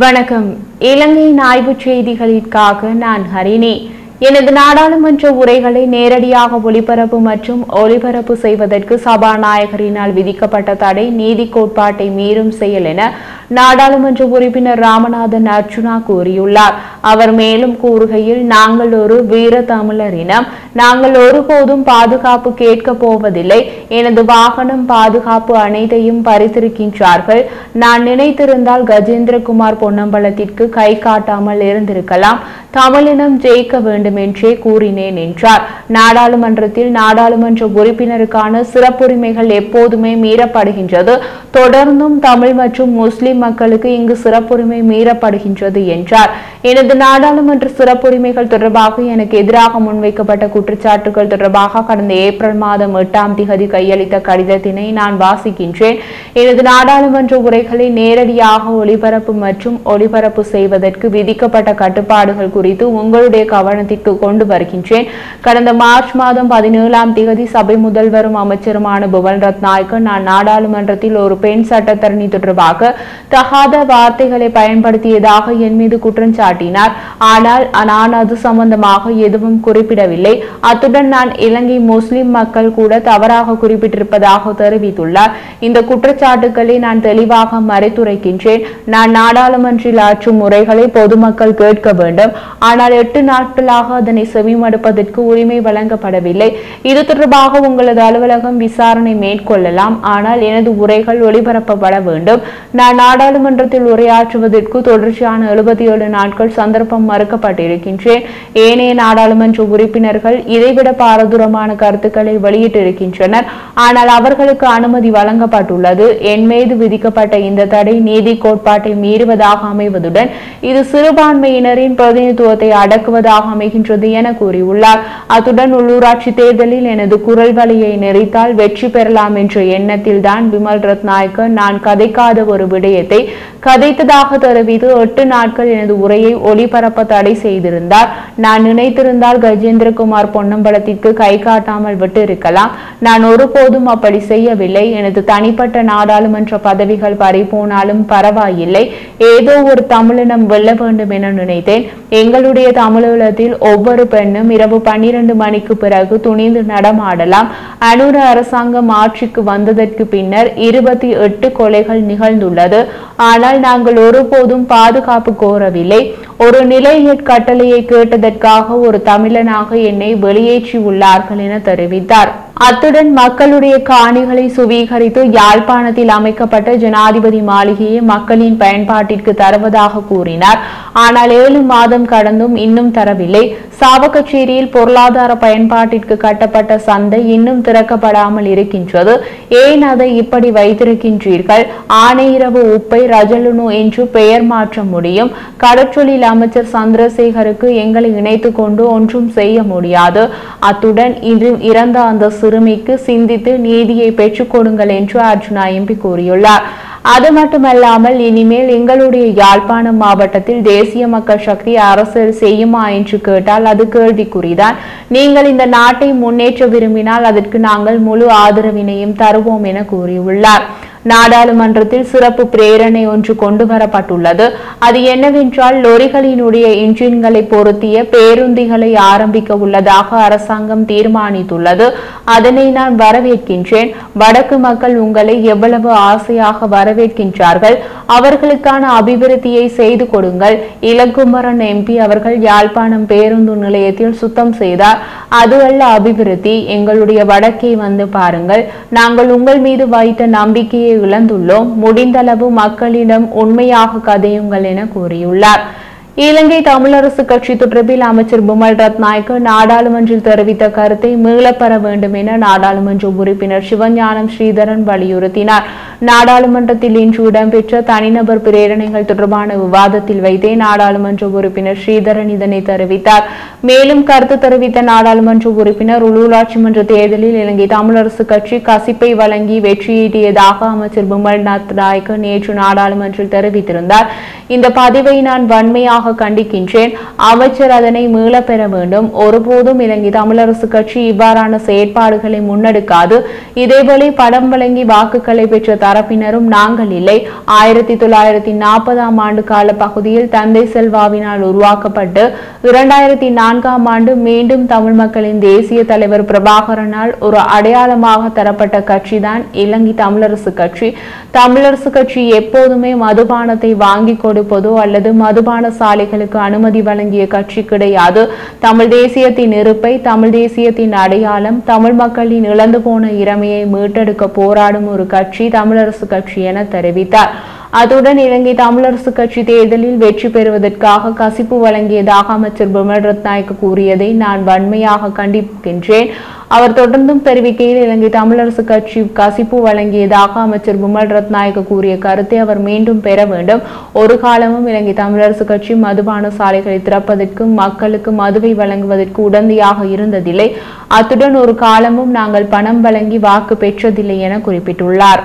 வணக்கம். இலங்கையின் ஆய்வுச் செய்திகளுக்காக நான் ஹரிணி. எனது நாடாளுமன்ற உரைகளை நேரடியாக ஒளிபரப்பு மற்றும் ஒளிபரப்பு செய்வதற்கு சபாநாயகரினால் விதிக்கப்பட்ட தடை நீதி கோட்பாட்டை மீறும் செயல் என நாடாளுமன்ற உறுப்பினர் ராமநாதன் அர்ச்சுனா கூறியுள்ளார். அவர் மேலும் கூறுகையில், நாங்கள் ஒரு வீர தமிழர் இனம். நாங்கள் ஒருபோதும் பாதுகாப்பு கேட்கப் போவதில்லை. எனது வாகனம் பாதுகாப்பு அனைத்தையும் பறித்திருக்கின்றார்கள். நான் நினைத்திருந்தால் கஜேந்திரகுமார் பொன்னம்பலத்திற்கு கை காட்டாமல் இருந்திருக்கலாம். தமிழினம் ஜெயிக்க வேண்டும் என்றே கூறினேன் என்றார். நாடாளுமன்றத்தில் நாடாளுமன்ற உறுப்பினருக்கான சிறப்புரிமைகள் எப்போதுமே மீறப்படுகின்றது. தொடர்ந்தும் தமிழ் மற்றும் முஸ்லிம் மக்களுக்கு இங்கு சிறப்புரிமை மீறப்படுகின்றது என்றார். எனது நாடாளுமன்ற சிறப்புரிமைகள் தொடர்பாக எனக்கு எதிராக முன்வைக்கப்பட்ட குற்றச்சாட்டுகள் தொடர்பாக கடந்த ஏப்ரல் மாதம் 8ஆம் தேதி கையளித்த கடிதத்தினை நான் வாசிக்கின்றேன். எனது நாடாளுமன்ற உரைகளை நேரடியாக ஒளிபரப்பு மற்றும் ஒளிபரப்பு செய்வதற்கு விதிக்கப்பட்ட கட்டுப்பாடுகள் குறித்து உங்களுடைய கவனத்திற்கு கொண்டு வருகின்றேன். கடந்த மார்ச் மாதம் 17ஆம் தேதி சபை முதல்வரும் அமைச்சருமான புவன் ரத்நாயக்க நான் நாடாளுமன்றத்தில் ஒரு பெண் சட்டத்தரணி தொடர்பாக தகாத வார்த்தைகளை பயன்படுத்தியதாக என் மீது குற்றம் சாட்டினார். ஆனால் நான் அது சம்பந்தமாக எதுவும் குறிப்பிடவில்லை. அத்துடன் நான் இலங்கை முஸ்லிம் மக்கள் கூட தவறாக குறிப்பிட்டிருப்பதாக தெரிவித்துள்ளார். இந்த குற்றச்சாட்டுக்களை நான் தெளிவாக மறைத்துரைக்கின்றேன். நான் நாடாளுமன்றில் ஆற்றும் முறைகளை பொதுமக்கள் கேட்க வேண்டும். ஆனால் 8 நாட்களாக அதனை செவிமடுப்பதற்கு உரிமை வழங்கப்படவில்லை. இது தொடர்பாக உங்களது அலுவலகம் விசாரணை மேற்கொள்ளலாம். ஆனால் எனது உரைகள் ஒளிபரப்பப்பட வேண்டும். நான் நாடாளுமன்றத்தில் உரையாற்றுவதற்கு தொடர்ச்சியான 77 நாட்கள் சந்தர்ப்பம் மறுக்கப்பட்டிருக்கின்றேன். ஏனைய நாடாளுமன்ற உறுப்பினர்கள் இதைவிட பாரதூரமான கருத்துக்களை வெளியிட்டிருக்கின்றனர். ஆனால் அவர்களுக்கு அனுமதி வழங்கப்பட்டுள்ளது. என் மீது விதிக்கப்பட்ட இந்த தடை நீதி கோட்பாட்டை மீறுவதாக அமைவதுடன் இது சிறுபான்மையினரின் பிரதிநிதித்துவத்தை அடக்குவதாக அமைகின்றது என கூறியுள்ளார். அத்துடன் உள்ளூராட்சி தேர்தலில் எனது குரல் வலையை நெறித்தால் வெற்றி பெறலாம் என்ற எண்ணத்தில் தான் விமல் ரத்நாயக்க நான் கதைக்காத ஒரு விடயத்தை கதைத்ததாக தெரிவித்து 8 நாட்கள் எனது உரையை ஒளிபரப்ப தடை செய்திருந்தார். நான் நினைத்திருந்தால் கஜேந்திரகுமார் பொன்னம்பலத்திற்கு கை காட்டாமல் விட்டு இருக்கலாம். நான் ஒருபோதும் அப்படி செய்யவில்லை. எனது தனிப்பட்ட நாடாளுமன்ற பதவிகள் பறிபோனாலும் பரவாயில்லை. ஏதோ ஒரு தமிழினம் வெல்ல வேண்டும் என நினைத்தேன். எங்களுடைய தமிழீழத்தில் ஒவ்வொரு பெண்ணும் இரவு 12 மணிக்கு பிறகு துணிந்து நடமாடலாம். அனுர அரசாங்கம் ஆட்சிக்கு வந்ததற்கு பின்னர் 28 கொலைகள் நிகழ்ந்துள்ளது. ஆனால் நாங்கள் ஒருபோதும் பாதுகாப்பு கோரவில்லை. ஒரு நிலைய கட்டளையை கேட்டதற்காக ஒரு தமிழனாக என்னை வெளியேற்றி உள்ளார்கள் என தெரிவித்தார். அத்துடன் மக்களுடைய காணிகளை சுவீகரித்து யாழ்ப்பாணத்தில் அமைக்கப்பட்ட ஜனாதிபதி மாளிகையை மக்களின் பயன்பாட்டிற்கு தருவதாக கூறினார். ஆனால் 7 மாதம் கடந்தும் இன்னும் தரவில்லை. சாவகச்சேரியில் பொருளாதார பயன்பாட்டிற்கு கட்டப்பட்ட சந்தை இன்னும் திறக்கப்படாமல் இருக்கின்றது. ஏன் அதை இப்படி வைத்திருக்கின்றீர்கள்? ஆனையிரவு உப்பை ரஜலுனு என்று பெயர் மாற்ற முடியும். கடற்றொழில் அமைச்சர் சந்திரசேகருக்கு எங்களை இணைத்து கொண்டு ஒன்றும் செய்ய முடியாது. அத்துடன் இறந்த அந்த சிறுமிக்கு சிந்தித்து நீதியை பெற்றுக் கொடுங்கள் என்று அர்ச்சுனா எம்பி கூறியுள்ளார். அது மட்டுமல்லாமல் இனிமேல் எங்களுடைய யாழ்ப்பாணம் மாவட்டத்தில் தேசிய மக்கள் சக்தி அரசியல் செய்யுமா என்று கேட்டால் அது கேள்விக்குறிதான். நீங்கள் இந்த நாட்டை முன்னேற்ற விரும்பினால் அதற்கு நாங்கள் முழு ஆதரவினையும் தருவோம் என கூறியுள்ளார். நாடாளுமன்றத்தில் சிறப்பு பிரேரணை ஒன்று கொண்டு வரப்பட்டுள்ளது. அது என்னவென்றால் லொரிகளினுடைய இன்ஜின்களை பொருத்திய பேருந்துகளை ஆரம்பிக்க உள்ளதாக அரசாங்கம் தீர்மானித்துள்ளது. அதனை நான் வரவேற்கின்றேன். வடக்கு மக்கள் உங்களை எவ்வளவு ஆசையாக வரவேற்கின்றார்கள். அவர்களுக்கான அபிவிருத்தியை செய்து கொடுங்கள். இளங்குமரன் எம்பி அவர்கள் யாழ்ப்பாணம் பேருந்து நிலையத்தில் சுத்தம் செய்தார். அது அல்ல அபிவிருத்தி. எங்களுடைய வடக்கை வந்து பாருங்கள். நாங்கள் உங்கள் மீது வைத்த நம்பிக்கையை இழந்துள்ளோம். முடிந்தளவு மக்களிடம் உண்மையாக கதையுங்கள் என கூறியுள்ளார். இலங்கை தமிழரசு கட்சி தொடர்பில் அமைச்சர் புமல் ரத்நாயக்க நாடாளுமன்றில் தெரிவித்த கருத்தை மீளப்பெற வேண்டும் என நாடாளுமன்ற உறுப்பினர் சிவஞானம் ஸ்ரீதரன் வலியுறுத்தினார். நாடாளுமன்றத்தில் இன்று இடம்பெற்ற தனிநபர் பிரேரணைகள் தொடர்பான விவாதத்தில் வைத்தே நாடாளுமன்ற உறுப்பினர் ஸ்ரீதரன் இதனை தெரிவித்தார். மேலும் கருத்து தெரிவித்த நாடாளுமன்ற உறுப்பினர் உள்ளூராட்சி மன்ற தேர்தலில் இலங்கை தமிழரசு கட்சி கசிப்பை வழங்கி வெற்றியீட்டியதாக அமைச்சர் புமல் ரத்நாயக்க நேற்று நாடாளுமன்றில் தெரிவித்திருந்தார். இந்த பதிவை நான் வன்மையாக வன்மையாக கண்டிக்கின்றேன். அமைச்சர் அதனை மீளப் பெற வேண்டும். ஒருபோதும் இலங்கை தமிழரசு கட்சி இவ்வாறான செயற்பாடுகளை முன்னெடுக்காது. இதேவேளை படம் வழங்கி வாக்குகளை பெற்ற தரப்பினரும் நாங்கள் இல்லை. 1940 ஆண்டு கால பகுதியில் தந்தை செல்வாவினால் உருவாக்கப்பட்டு 2004 ஆண்டு மீண்டும் தமிழ் மக்களின் தேசிய தலைவர் பிரபாகரனால் ஒரு அடையாளமாக தரப்பட்ட கட்சிதான் இலங்கை தமிழரசு கட்சி. தமிழரசு கட்சி எப்போதுமே மதுபானத்தை வாங்கி கொடுப்பதோ அல்லது மதுபான சாலைகளுக்கு அனுமதி வழங்கிய கட்சி கிடையாது. தமிழ் தேசியத்தின் இருப்பை, தமிழ் தேசியத்தின் அடையாளம், தமிழ் மக்களின் இழந்து போன இறமையை மீட்டெடுக்க போராடும் ஒரு கட்சி தமிழரசு கட்சி என தெரிவித்தார். அத்துடன் இலங்கை தமிழரசு கட்சி தேர்தலில் வெற்றி பெறுவதற்காக கசிப்பு வழங்கியதாக அமைச்சர் பிமல் ரத்நாயக்க கூறியதை நான் வன்மையாக கண்டிக்கின்றேன். அவர் தொடர்ந்தும் தெரிவிக்கையில் இலங்கை தமிழரசு கட்சி கசிப்பு வழங்கியதாக அமைச்சர் பிமல் ரத்நாயக்க கூறிய கருத்தை அவர் மீண்டும் பெற வேண்டும். ஒரு காலமும் இலங்கை தமிழரசு கட்சி மதுபான சாலைகளை திறப்பதற்கும் மக்களுக்கு மதுவை வழங்குவதற்கு உடந்தையாக இருந்ததில்லை. அத்துடன் ஒரு காலமும் நாங்கள் பணம் வழங்கி வாக்கு பெற்றதில்லை என குறிப்பிட்டுள்ளார்.